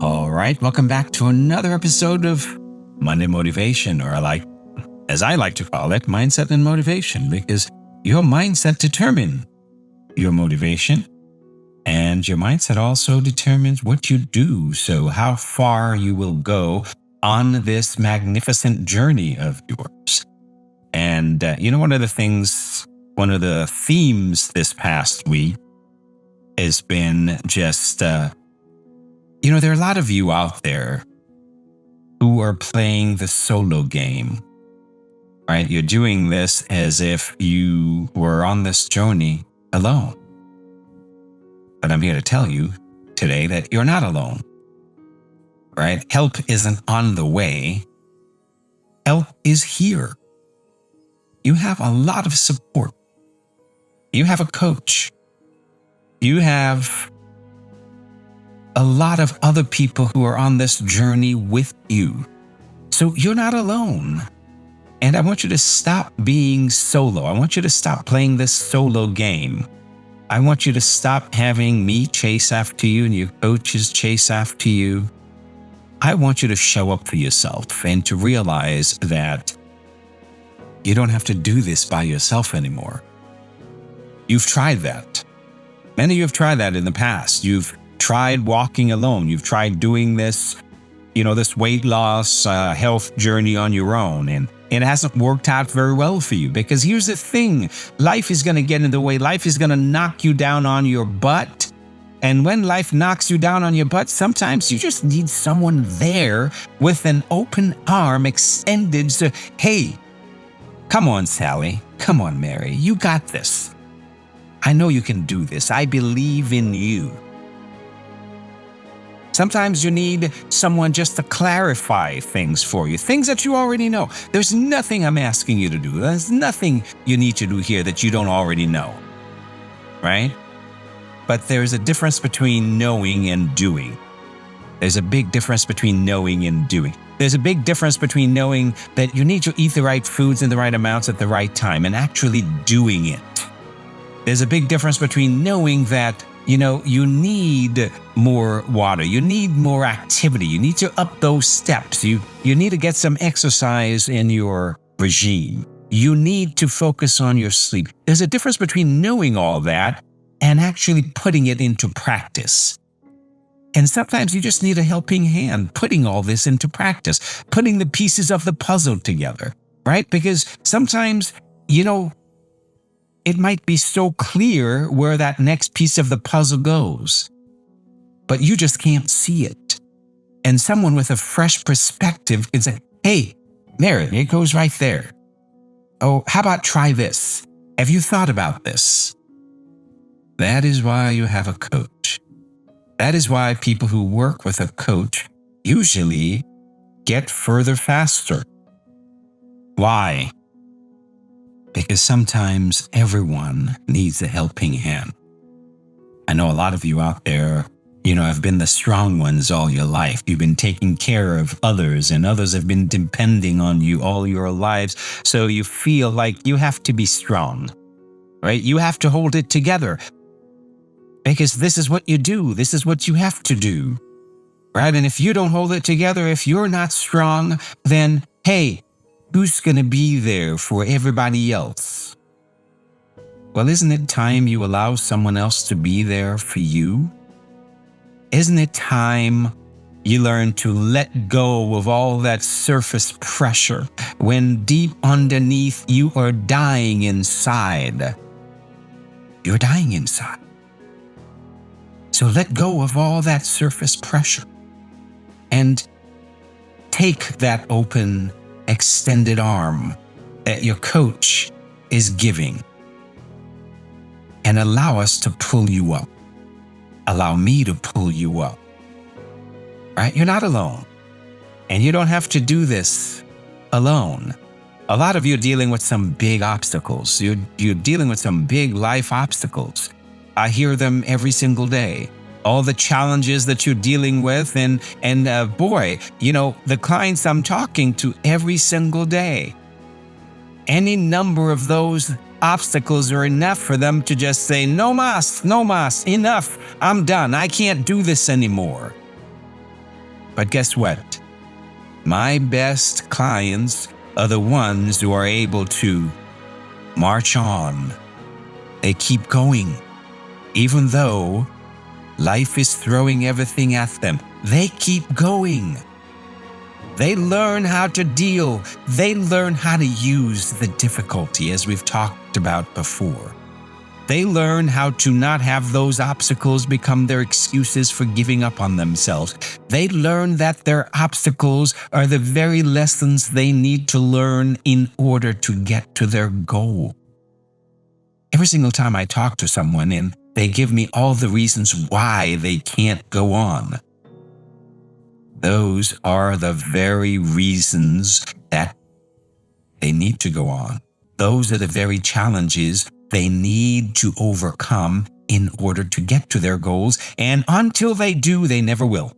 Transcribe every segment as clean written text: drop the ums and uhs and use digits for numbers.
All right, welcome back to another episode of Monday Motivation, or as I like to call it, Mindset and Motivation, because your mindset determines your motivation, and your mindset also determines what you do. So how far you will go on this magnificent journey of yours. And one of the themes this past week has been just, there are a lot of you out there who are playing the solo game, right? You're doing this as if you were on this journey alone. But I'm here to tell you today that you're not alone, right? Help isn't on the way. Help is here. You have a lot of support. You have a coach. You have a lot of other people who are on this journey with you. So you're not alone. And I want you to stop being solo. I want you to stop playing this solo game. I want you to stop having me chase after you and your coaches chase after you. I want you to show up for yourself and to realize that you don't have to do this by yourself anymore. You've tried that. Many of you have tried that in the past. You've tried walking alone. You've tried doing this, this weight loss, health journey on your own. And it hasn't worked out very well for you, because here's the thing. Life is going to get in the way. Life is going to knock you down on your butt. And when life knocks you down on your butt, sometimes you just need someone there with an open arm extended. So, hey, come on, Sally. Come on, Mary. You got this. I know you can do this. I believe in you. Sometimes you need someone just to clarify things for you, things that you already know. There's nothing I'm asking you to do. There's nothing you need to do here that you don't already know, right? But there's a difference between knowing and doing. There's a big difference between knowing and doing. There's a big difference between knowing that you need to eat the right foods in the right amounts at the right time and actually doing it. There's a big difference between knowing that you need more water. You need more activity. You need to up those steps. You need to get some exercise in your regime. You need to focus on your sleep. There's a difference between knowing all that and actually putting it into practice. And sometimes you just need a helping hand putting all this into practice, putting the pieces of the puzzle together, right? Because sometimes, it might be so clear where that next piece of the puzzle goes, but you just can't see it. And someone with a fresh perspective can say, hey, Mary, it goes right there. Oh, how about try this? Have you thought about this? That is why you have a coach. That is why people who work with a coach usually get further faster. Why? Because sometimes everyone needs a helping hand. I know a lot of you out there, have been the strong ones all your life. You've been taking care of others, and others have been depending on you all your lives. So you feel like you have to be strong, right? You have to hold it together because this is what you do. This is what you have to do, right? And if you don't hold it together, if you're not strong, then hey, who's going to be there for everybody else? Well, isn't it time you allow someone else to be there for you? Isn't it time you learn to let go of all that surface pressure when deep underneath you are dying inside? You're dying inside. So let go of all that surface pressure and take that open, extended arm that your coach is giving and allow us to pull you up. Allow me to pull you up. Right? You're not alone. And you don't have to do this alone. A lot of you are dealing with some big obstacles. You're dealing with some big life obstacles. I hear them every single day. All the challenges that you're dealing with, and boy, the clients I'm talking to every single day, any number of those obstacles are enough for them to just say, no mas, enough, I'm done, I can't do this anymore. But guess what? My best clients are the ones who are able to march on. They keep going. Even though life is throwing everything at them, they keep going. They learn how to deal. They learn how to use the difficulty, as we've talked about before. They learn how to not have those obstacles become their excuses for giving up on themselves. They learn that their obstacles are the very lessons they need to learn in order to get to their goal. Every single time I talk to someone and they give me all the reasons why they can't go on, those are the very reasons that they need to go on. Those are the very challenges they need to overcome in order to get to their goals. And until they do, they never will.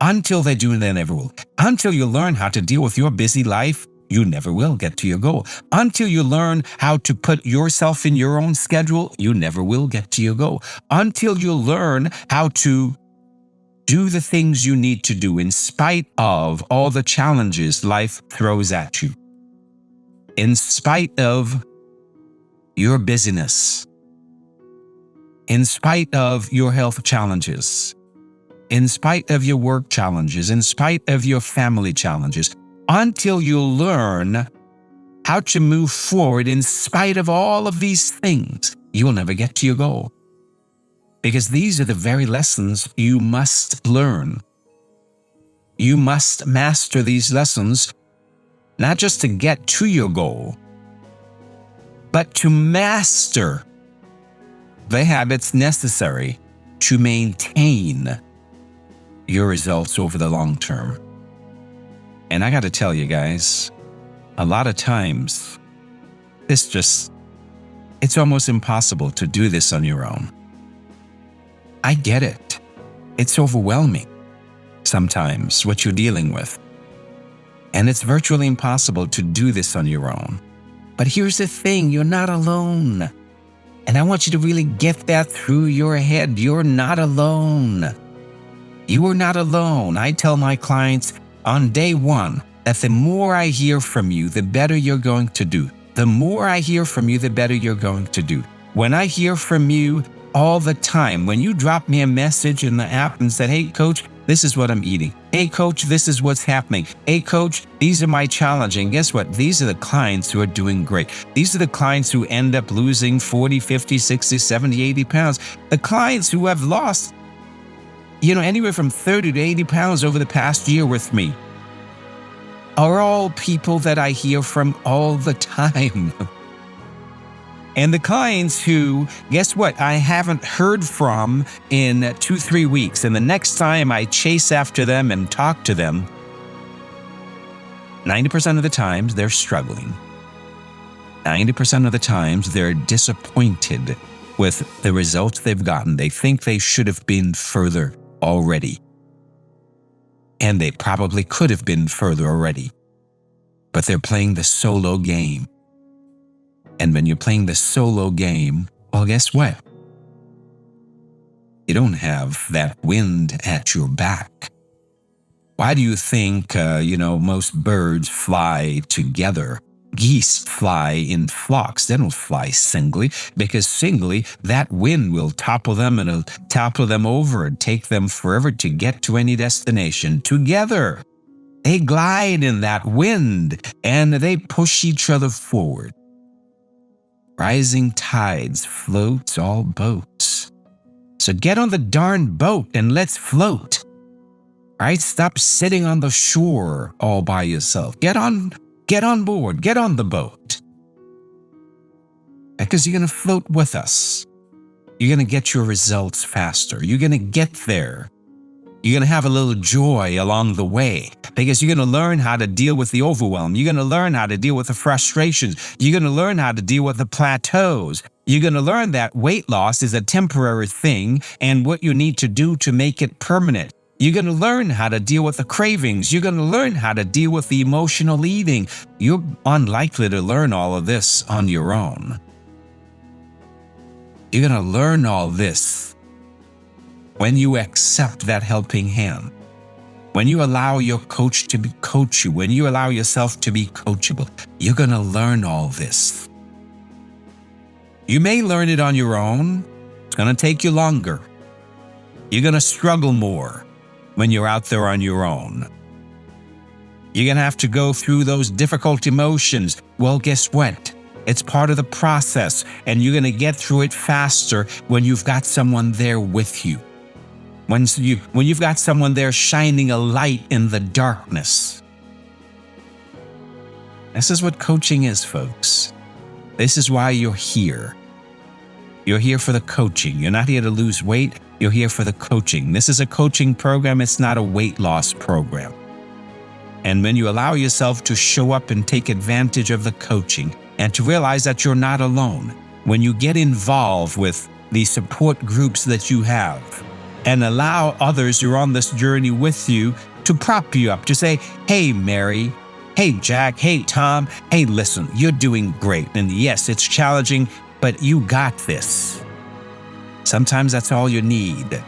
Until they do, they never will. Until you learn how to deal with your busy life, you never will get to your goal. Until you learn how to put yourself in your own schedule, you never will get to your goal. Until you learn how to do the things you need to do in spite of all the challenges life throws at you. In spite of your busyness, in spite of your health challenges, in spite of your work challenges, in spite of your family challenges, until you learn how to move forward in spite of all of these things, you will never get to your goal. Because these are the very lessons you must learn. You must master these lessons, not just to get to your goal, but to master the habits necessary to maintain your results over the long term. And I got to tell you guys, a lot of times, it's almost impossible to do this on your own. I get it. It's overwhelming sometimes what you're dealing with. And it's virtually impossible to do this on your own. But here's the thing, you're not alone. And I want you to really get that through your head. You're not alone. You are not alone. I tell my clients on day one that the more I hear from you, the better you're going to do. The more I hear from you, the better you're going to do. When I hear from you all the time, when you drop me a message in the app and said, "Hey, coach, this is what I'm eating. Hey, coach, this is what's happening. Hey, coach, these are my challenges." And guess what? These are the clients who are doing great. These are the clients who end up losing 40, 50, 60, 70, 80 pounds. The clients who have lost, anywhere from 30 to 80 pounds over the past year with me are all people that I hear from all the time. And the clients who, guess what, I haven't heard from in 2-3 weeks, and the next time I chase after them and talk to them, 90% of the times they're struggling. 90% of the times they're disappointed with the results they've gotten. They think they should have been further already. And they probably could have been further already. But they're playing the solo game. And when you're playing the solo game, well, guess what? You don't have that wind at your back. Why do you think, most birds fly together? Geese fly in flocks. They don't fly singly, because singly, that wind will topple them and it'll topple them over and take them forever to get to any destination. Together, they glide in that wind and they push each other forward. Rising tides floats all boats. So get on the darn boat and let's float. Right? Stop sitting on the shore all by yourself. Get on board. Get on the boat. Because you're going to float with us. You're going to get your results faster. You're going to get there. You're going to have a little joy along the way, because you're going to learn how to deal with the overwhelm. You're going to learn how to deal with the frustrations. You're going to learn how to deal with the plateaus. You're going to learn that weight loss is a temporary thing and what you need to do to make it permanent. You're going to learn how to deal with the cravings. You're going to learn how to deal with the emotional eating. You're unlikely to learn all of this on your own. You're going to learn all this when you accept that helping hand. When you allow your coach to coach you, when you allow yourself to be coachable, you're going to learn all this. You may learn it on your own. It's going to take you longer. You're going to struggle more when you're out there on your own. You're going to have to go through those difficult emotions. Well, guess what? It's part of the process, and you're going to get through it faster when you've got someone there with you. When you've got someone there shining a light in the darkness. This is what coaching is, folks. This is why you're here. You're here for the coaching. You're not here to lose weight. You're here for the coaching. This is a coaching program. It's not a weight loss program. And when you allow yourself to show up and take advantage of the coaching and to realize that you're not alone, when you get involved with the support groups that you have and allow others who are on this journey with you to prop you up, to say, hey, Mary, hey, Jack, hey, Tom, hey, listen, you're doing great. And yes, it's challenging, but you got this. Sometimes that's all you need.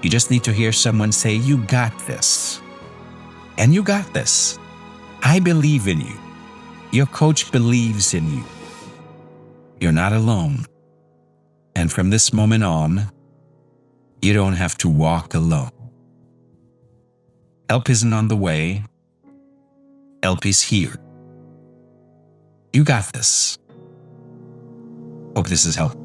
You just need to hear someone say, you got this. And you got this. I believe in you. Your coach believes in you. You're not alone. And from this moment on, you don't have to walk alone. Help isn't on the way. Help is here. You got this. Hope this has helped.